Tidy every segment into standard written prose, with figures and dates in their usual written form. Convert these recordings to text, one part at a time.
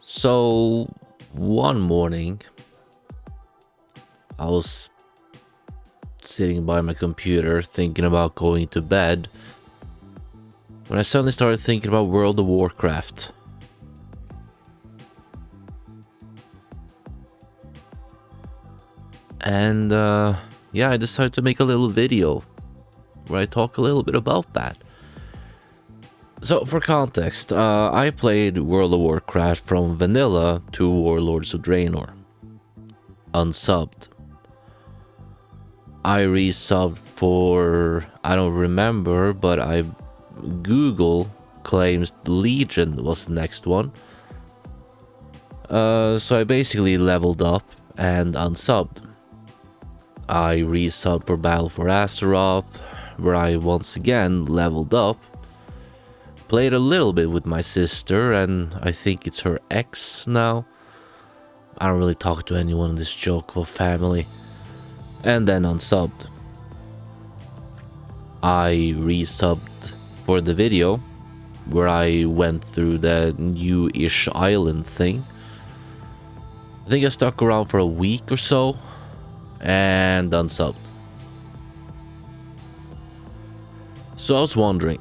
So, one morning, I was sitting by my computer thinking about going to bed when I suddenly started thinking about World of Warcraft. And, yeah, I decided to make a little video where I talk a little bit about that. So, for context, I played World of Warcraft from vanilla to Warlords of Draenor, unsubbed. I resubbed for, I don't remember, but Google claims Legion was the next one. So I basically leveled up and unsubbed. I resubbed for Battle for Azeroth, where I once again leveled up. Played a little bit with my sister, and I think it's her ex now. I don't really talk to anyone in this joke of family. And then unsubbed. I resubbed for the video, where I went through the new-ish island thing. I think I stuck around for a week or so, and unsubbed. So I was wondering,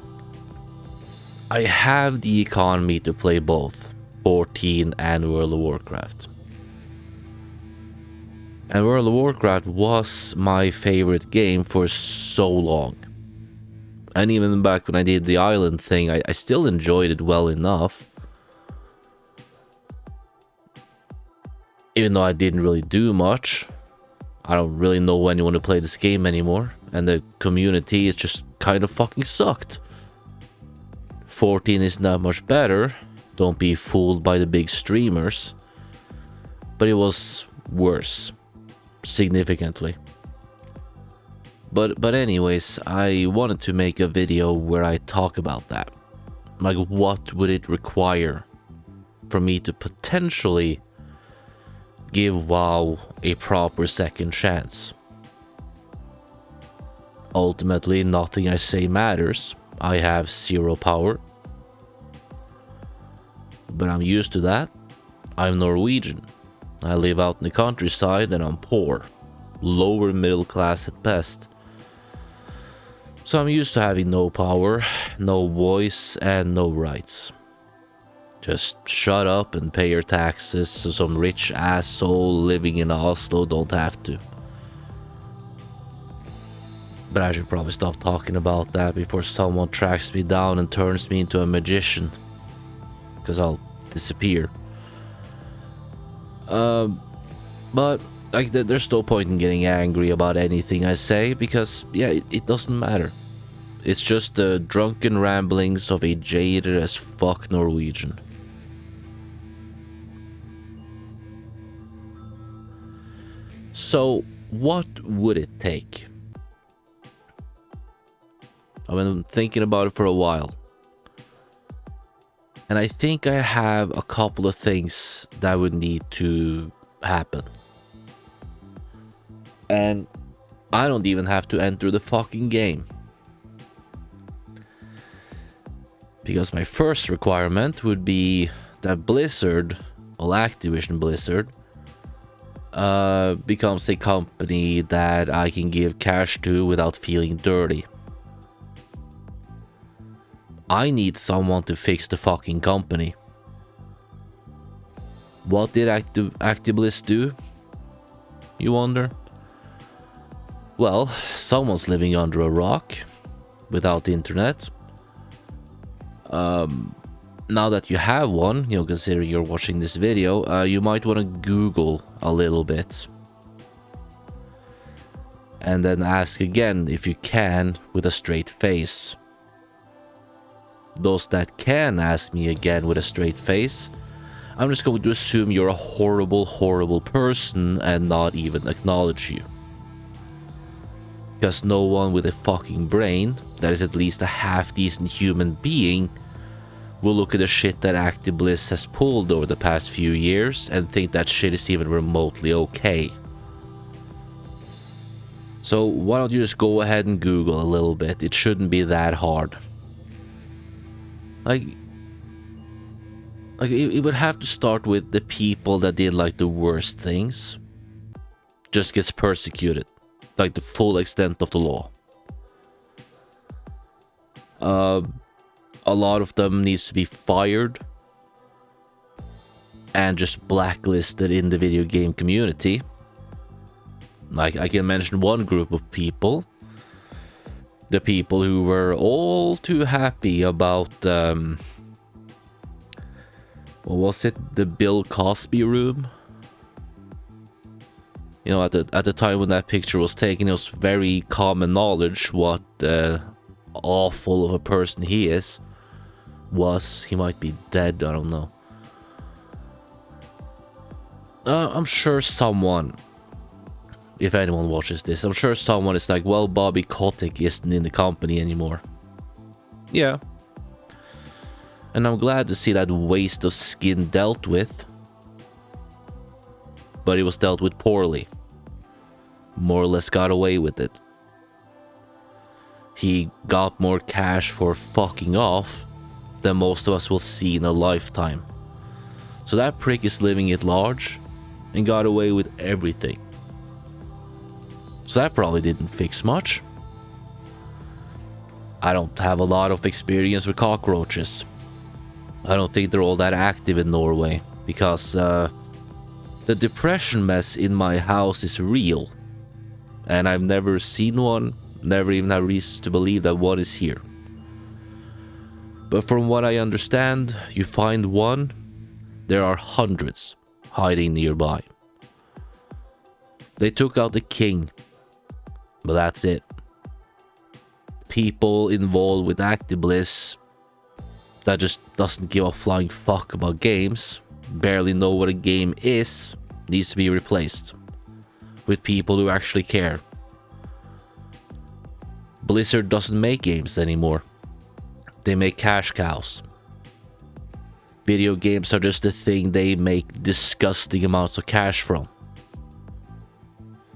I have the economy to play both 14 and World of Warcraft. And World of Warcraft was my favorite game for so long. And even back when I did the island thing, I still enjoyed it well enough. Even though I didn't really do much. I don't really know anyone who played this game anymore. And the community is just kind of fucking sucked. 14 is not much better. Don't be fooled by the big streamers. But it was worse. Significantly. But anyways, I wanted to make a video where I talk about that. Like, what would it require for me to potentially give WoW a proper second chance? Ultimately, nothing I say matters. I have 0 power. But I'm used to that. I'm Norwegian. I live out in the countryside and I'm poor. Lower middle class at best. So I'm used to having no power, no voice, and no rights. Just shut up and pay your taxes so some rich asshole living in Oslo don't have to. But I should probably stop talking about that before someone tracks me down and turns me into a magician. Because I'll disappear. But like, there's no point in getting angry about anything I say, because yeah, it doesn't matter. It's just the drunken ramblings of a jaded as fuck Norwegian. So, what would it take? I've been thinking about it for a while. And I think I have a couple of things that would need to happen. And I don't even have to enter the fucking game. Because my first requirement would be that Blizzard, well, Activision Blizzard, becomes a company that I can give cash to without feeling dirty. I need someone to fix the fucking company. What did ActiBliss do? You wonder? Well, someone's living under a rock without the internet. Now that you have one, considering you're watching this video, you might want to Google a little bit. And then ask again if you can with a straight face. Those that can ask me again with a straight face, I'm just going to assume you're a horrible, horrible person and not even acknowledge you. Because no one with a fucking brain, that is at least a half-decent human being, will look at the shit that ActiBliss has pulled over the past few years and think that shit is even remotely okay. So why don't you just go ahead and Google a little bit? It shouldn't be that hard. Like, like it would have to start with the people that did like the worst things just gets persecuted, like the full extent of the law. A lot of them needs to be fired and just blacklisted in the video game community. Like, I can mention one group of people. The people who were all too happy about, what was it? The Bill Cosby room? You know, at the time when that picture was taken, it was very common knowledge what awful of a person he is. He might be dead, I don't know. I'm sure someone, if anyone watches this, I'm sure someone is like, well, Bobby Kotick isn't in the company anymore. Yeah. And I'm glad to see that waste of skin dealt with. But it was dealt with poorly. More or less got away with it. He got more cash for fucking off than most of us will see in a lifetime. So that prick is living at large and got away with everything. So that probably didn't fix much. I don't have a lot of experience with cockroaches. I don't think they're all that active in Norway, because the depression mess in my house is real. And I've never seen one, never even had reason to believe that one is here. But from what I understand, you find one, there are hundreds hiding nearby. They took out the king, but that's it. People involved with ActiBliss that just doesn't give a flying fuck about games, barely know what a game is, needs to be replaced with people who actually care. Blizzard doesn't make games anymore. They make cash cows. Video games are just a thing they make disgusting amounts of cash from.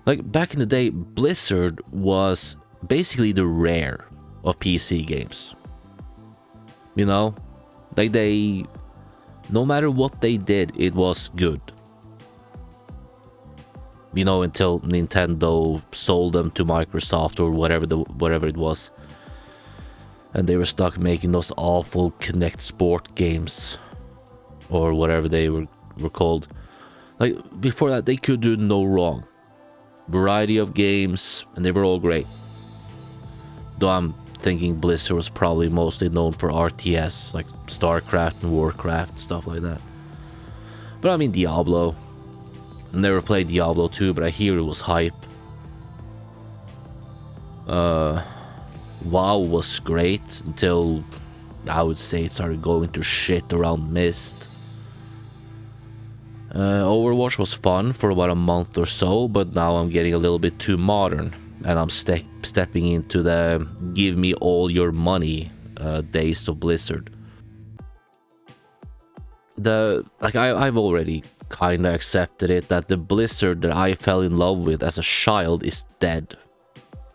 Like, back in the day, Blizzard was basically the Rare of PC games. You know? Like, no matter what they did, it was good. You know, until Nintendo sold them to Microsoft or whatever it was. And they were stuck making those awful Kinect Sport games. Or whatever they were called. Like, before that, they could do no wrong. Variety of games, and they were all great. Though I'm thinking Blizzard was probably mostly known for RTS, like StarCraft and Warcraft, stuff like that. But I mean, Diablo. Never played Diablo 2, but I hear it was hype. WoW was great until I would say it started going to shit around Mist. Overwatch was fun for about a month or so, but now I'm getting a little bit too modern, and I'm stepping into the give me all your money days of Blizzard. I've already kinda accepted it that the Blizzard that I fell in love with as a child is dead,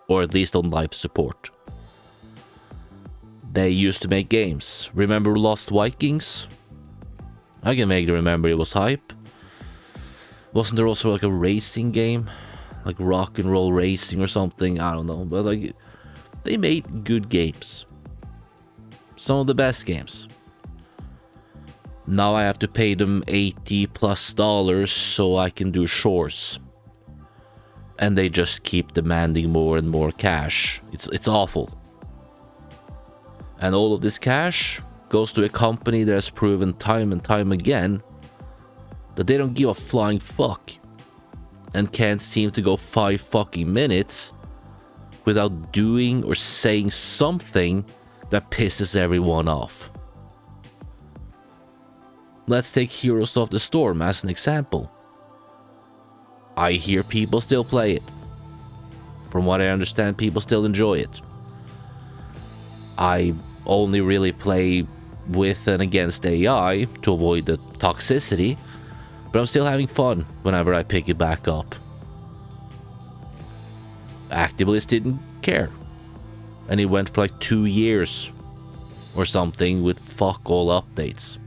or at least on life support. They used to make games. Remember Lost Vikings? I can vaguely remember it was hype. Wasn't there also like a racing game? Like rock and roll racing or something? I don't know. But like, they made good games. Some of the best games. Now I have to pay them $80+ so I can do chores. And they just keep demanding more and more cash. It's awful. And all of this cash goes to a company that has proven time and time again that they don't give a flying fuck and can't seem to go 5 fucking minutes without doing or saying something that pisses everyone off. Let's take Heroes of the Storm as an example. I hear people still play it. From what I understand, people still enjoy it. I only really play with and against AI to avoid the toxicity, but I'm still having fun whenever I pick it back up. ActiBliss didn't care, and it went for like 2 years or something with fuck all updates.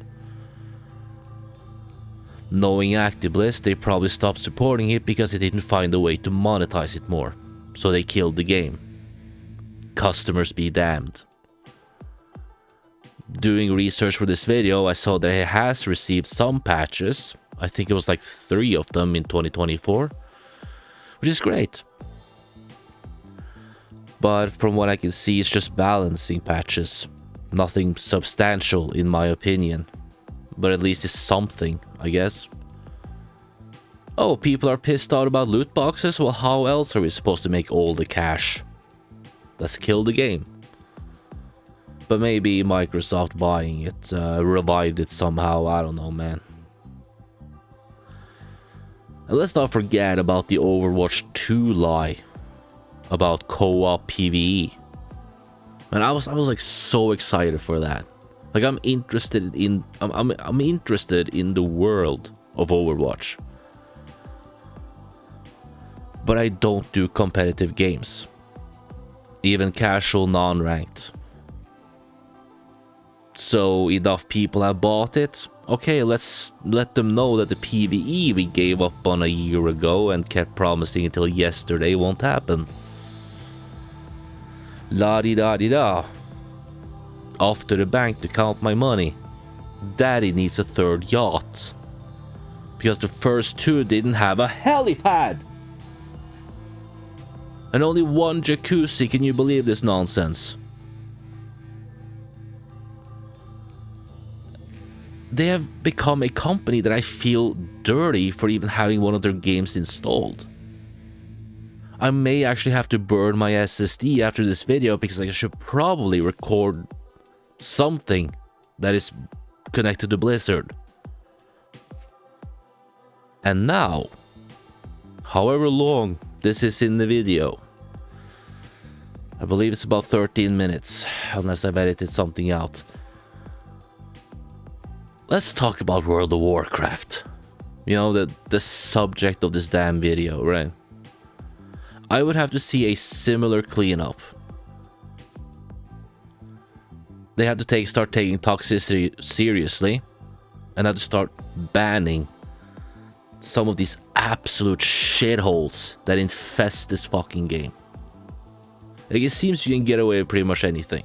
Knowing ActiBliss, they probably stopped supporting it because they didn't find a way to monetize it more. So they killed the game. Customers be damned. Doing research for this video, I saw that it has received some patches. I think it was like 3 of them in 2024, which is great. But from what I can see, it's just balancing patches. Nothing substantial in my opinion. But at least it's something, I guess. Oh, people are pissed out about loot boxes? Well, how else are we supposed to make all the cash? Let's kill the game. But maybe Microsoft buying it revived it somehow, I don't know, man. And let's not forget about the Overwatch 2 lie about co-op PvE. And I was like so excited for that. Like I'm interested in the world of Overwatch. But I don't do competitive games. Even casual non-ranked. So enough people have bought it. Okay, let's let them know that the PvE we gave up on a year ago and kept promising until yesterday won't happen. La-di-da-di-da. Off to the bank to count my money. Daddy needs a 3rd yacht. Because the first 2 didn't have a helipad. And only 1 jacuzzi, can you believe this nonsense? They have become a company that I feel dirty for even having one of their games installed. I may actually have to burn my SSD after this video because I should probably record something that is connected to Blizzard. And now, however long this is in the video, I believe it's about 13 minutes, unless I've edited something out. Let's talk about World of Warcraft. You know, the subject of this damn video, right? I would have to see a similar cleanup. They had to start taking toxicity seriously, and had to start banning some of these absolute shitholes that infest this fucking game. Like, it seems you can get away with pretty much anything.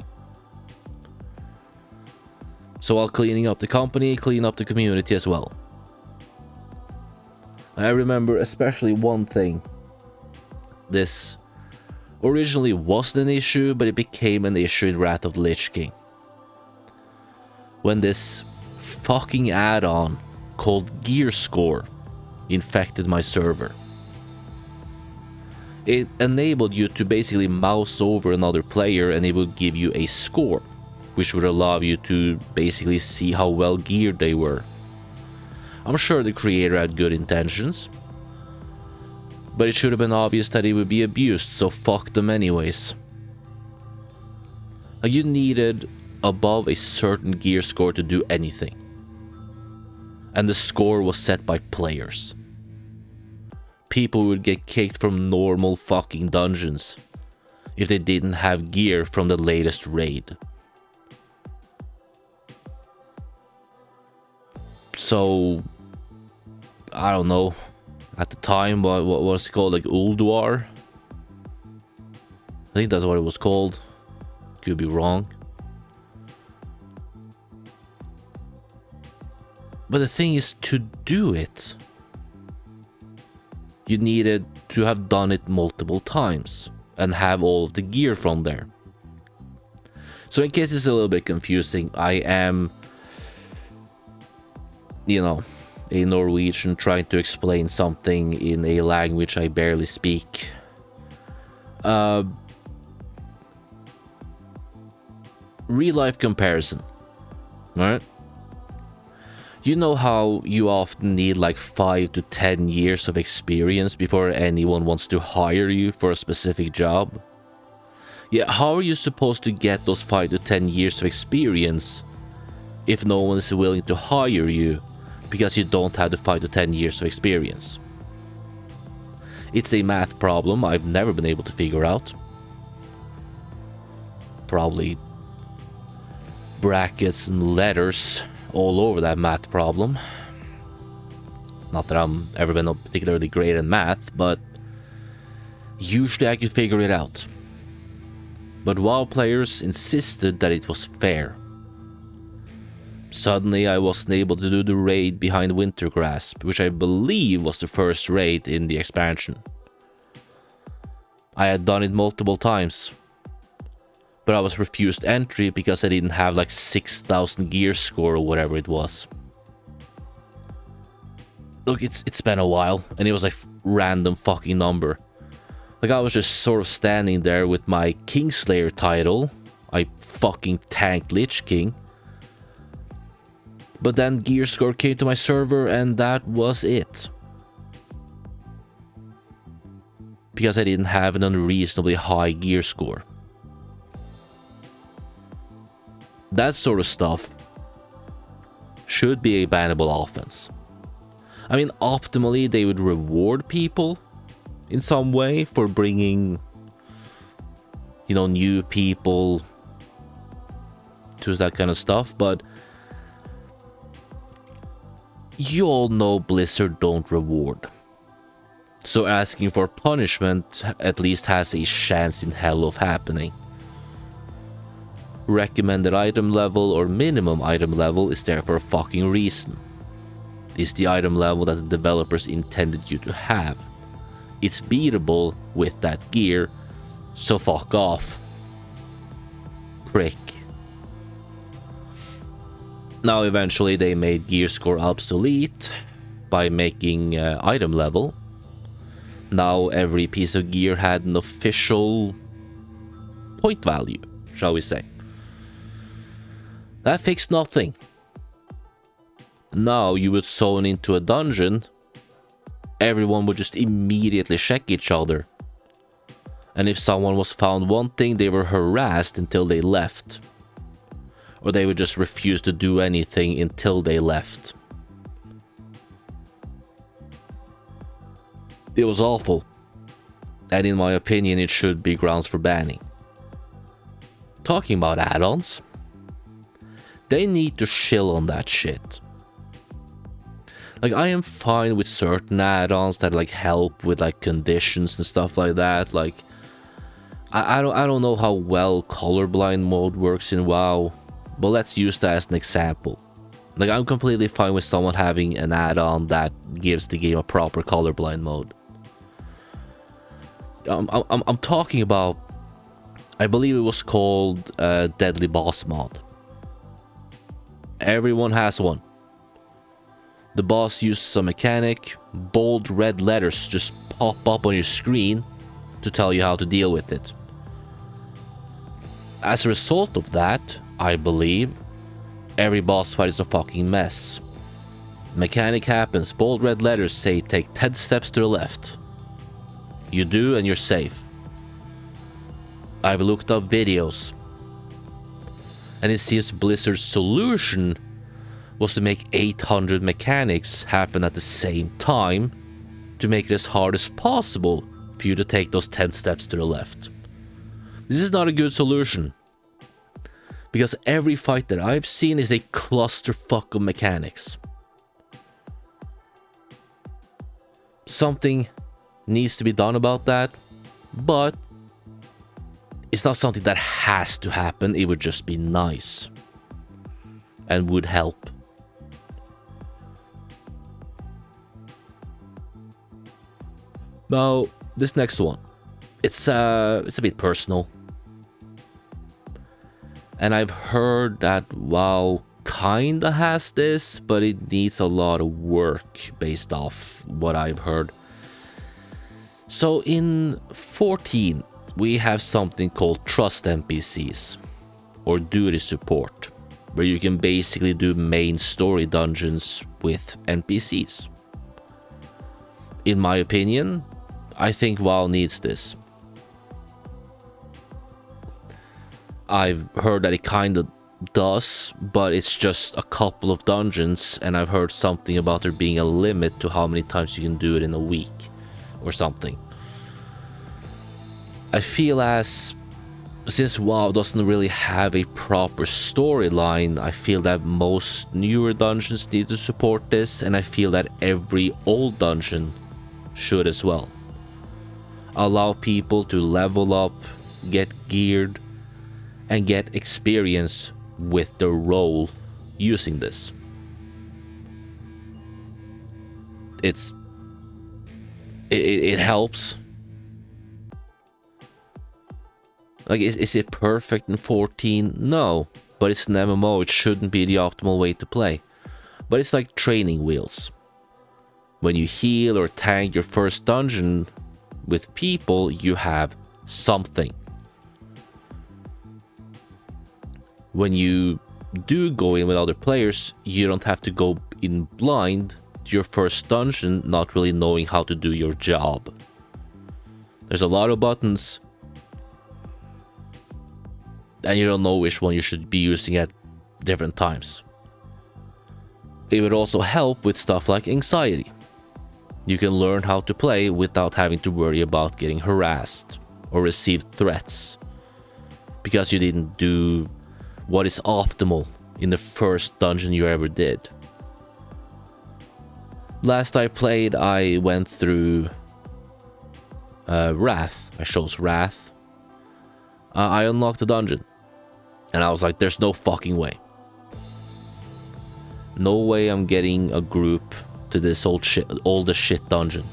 So while cleaning up the company, clean up the community as well. I remember especially one thing. This originally wasn't an issue, but it became an issue in Wrath of the Lich King. When this fucking add-on called Gear Score infected my server. It enabled you to basically mouse over another player and it would give you a score, which would allow you to basically see how well geared they were. I'm sure the creator had good intentions, but it should have been obvious that it would be abused, so fuck them anyways. You needed above a certain gear score to do anything, and the score was set by players. People would get kicked from normal fucking dungeons if they didn't have gear from the latest raid. So, I don't know, at the time, what was it called, like Ulduar? I think that's what it was called, could be wrong. But the thing is, to do it, you needed to have done it multiple times and have all of the gear from there. So in case it's a little bit confusing, I am, you know, a Norwegian trying to explain something in a language I barely speak. Real life comparison, alright? You know how you often need like 5 to 10 years of experience before anyone wants to hire you for a specific job? Yeah, how are you supposed to get those 5 to 10 years of experience if no one is willing to hire you because you don't have the 5 to 10 years of experience? It's a math problem I've never been able to figure out. Probably brackets and letters all over that math problem. Not that I'm ever been particularly great at math, but usually I could figure it out. But WoW players insisted that it was fair. Suddenly I wasn't able to do the raid behind Wintergrasp, which I believe was the first raid in the expansion. I had done it multiple times, but I was refused entry because I didn't have like 6,000 gear score or whatever it was. Look, it's been a while, and it was like random fucking number. Like I was just sort of standing there with my Kingslayer title. I fucking tanked Lich King. But then gear score came to my server and that was it. Because I didn't have an unreasonably high gear score. That sort of stuff should be a bannable offense. I mean, optimally, they would reward people in some way for bringing, you know, new people to that kind of stuff, but you all know Blizzard don't reward. So asking for punishment at least has a chance in hell of happening. Recommended item level or minimum item level is there for a fucking reason. It's the item level that the developers intended you to have. It's beatable with that gear, so fuck off. Prick. Now eventually they made gear score obsolete by making item level. Now every piece of gear had an official point value, shall we say. That fixed nothing. Now you would zone into a dungeon, everyone would just immediately check each other. And if someone was found wanting, they were harassed until they left. Or they would just refuse to do anything until they left. It was awful. And in my opinion, it should be grounds for banning. Talking about add-ons, they need to chill on that shit. Like, I am fine with certain add-ons that like help with like conditions and stuff like that. Like, I don't know how well colorblind mode works in WoW, but let's use that as an example. Like, I'm completely fine with someone having an add-on that gives the game a proper colorblind mode. I'm talking about, I believe it was called Deadly Boss mod. Everyone has one. The boss uses a mechanic, bold red letters just pop up on your screen to tell you how to deal with it. As a result of that, I believe, every boss fight is a fucking mess. Mechanic happens, bold red letters say take 10 steps to the left. You do and you're safe. I've looked up videos, and it seems Blizzard's solution was to make 800 mechanics happen at the same time to make it as hard as possible for you to take those 10 steps to the left. This is not a good solution, because every fight that I've seen is a clusterfuck of mechanics. Something needs to be done about that, but it's not something that has to happen. It would just be nice and would help. Now, this next one, it's a bit personal, and I've heard that WoW kinda has this, but it needs a lot of work based off what I've heard. So in 14, we have something called trust NPCs, or duty support, where you can basically do main story dungeons with NPCs. In my opinion, I think WoW needs this. I've heard that it kinda does, but it's just a couple of dungeons, and I've heard something about there being a limit to how many times you can do it in a week or something. I feel as Since WoW doesn't really have a proper storyline, I feel that most newer dungeons need to support this, and I feel that every old dungeon should as well. Allow people to level up, get geared, and get experience with their role using this. It helps. Like, is it perfect in 14? No, but it's an MMO, it shouldn't be the optimal way to play. But it's like training wheels. When you heal or tank your first dungeon with people, you have something. When you do go in with other players, you don't have to go in blind to your first dungeon, not really knowing how to do your job. There's a lot of buttons, and you don't know which one you should be using at different times. It would also help with stuff like anxiety. You can learn how to play without having to worry about getting harassed or receive threats because you didn't do what is optimal in the first dungeon you ever did. Last I played, I went through Wrath. I chose Wrath. I unlocked the dungeon, and I was like, there's no fucking way. No way I'm getting a group to this old as shit dungeon.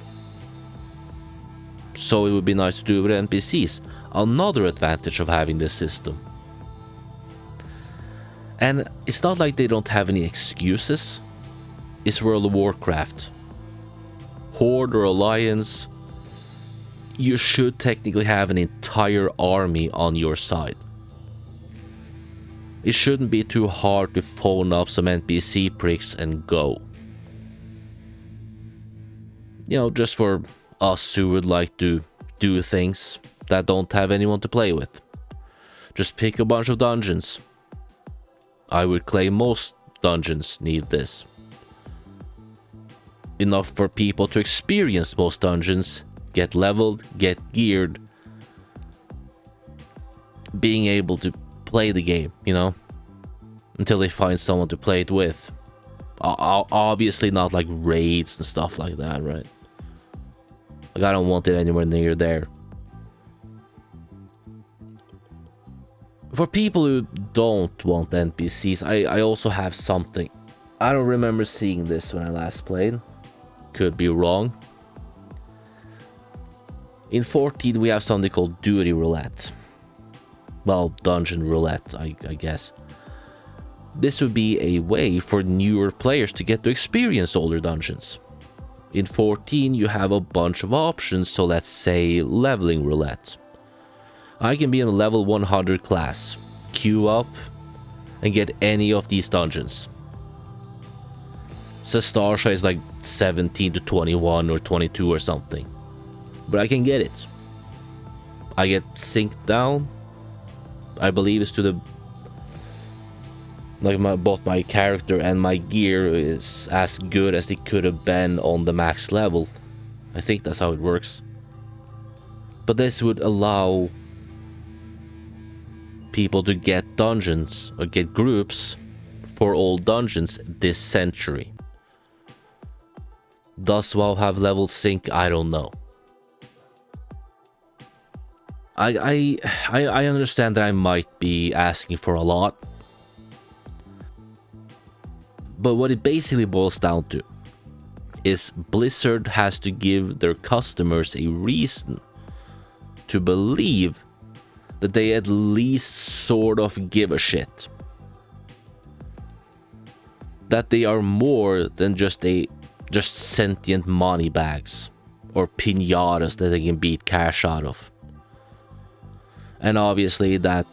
So it would be nice to do it with NPCs. Another advantage of having this system. And it's not like they don't have any excuses. It's World of Warcraft. Horde or Alliance, you should technically have an entire army on your side. It shouldn't be too hard to phone up some NPC pricks and go. You know, just for us who would like to do things that don't have anyone to play with. Just pick a bunch of dungeons. I would claim most dungeons need this. Enough for people to experience most dungeons, get leveled, get geared, being able to play the game, you know, until they find someone to play it with. Obviously not like raids and stuff like that, right? Like, I don't want it anywhere near there. For people who don't want NPCs, I also have something. I don't remember seeing this when I last played. Could be wrong. In 14 we have something called duty roulette. Well, dungeon roulette, I guess. This would be a way for newer players to get to experience older dungeons. In 14 you have a bunch of options, so let's say leveling roulette. I can be in a level 100 class, queue up, and get any of these dungeons. So Starsha is like 17 to 21 or 22 or something. But I can get it. I get synced down. I believe it's to the... like both my character and my gear is as good as it could have been on the max level. I think that's how it works. But this would allow people to get dungeons or get groups for all dungeons this century. Does WoW have level sync? I don't know. I understand that I might be asking for a lot, but what it basically boils down to is Blizzard has to give their customers a reason to believe that they at least sort of give a shit. That they are more than just sentient money bags or piñatas that they can beat cash out of. And obviously that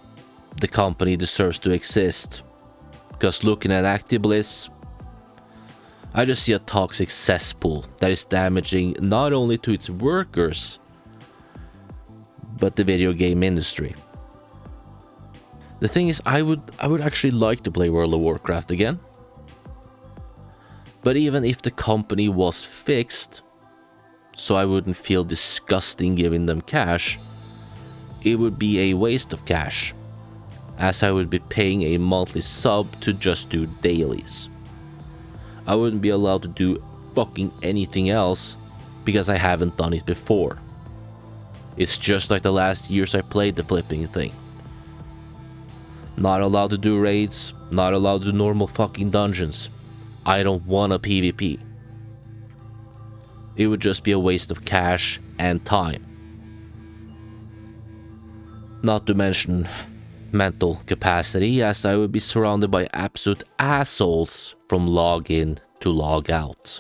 the company deserves to exist. Because looking at ActiBliss, I just see a toxic cesspool that is damaging not only to its workers, but the video game industry. The thing is, I would actually like to play World of Warcraft again. But even if the company was fixed, so I wouldn't feel disgusting giving them cash, it would be a waste of cash, as I would be paying a monthly sub to just do dailies. I wouldn't be allowed to do fucking anything else because I haven't done it before. It's just like the last years I played the flipping thing. Not allowed to do raids, not allowed to do normal fucking dungeons. I don't want a PvP. It would just be a waste of cash and time. Not to mention mental capacity, as I would be surrounded by absolute assholes from log in to log out.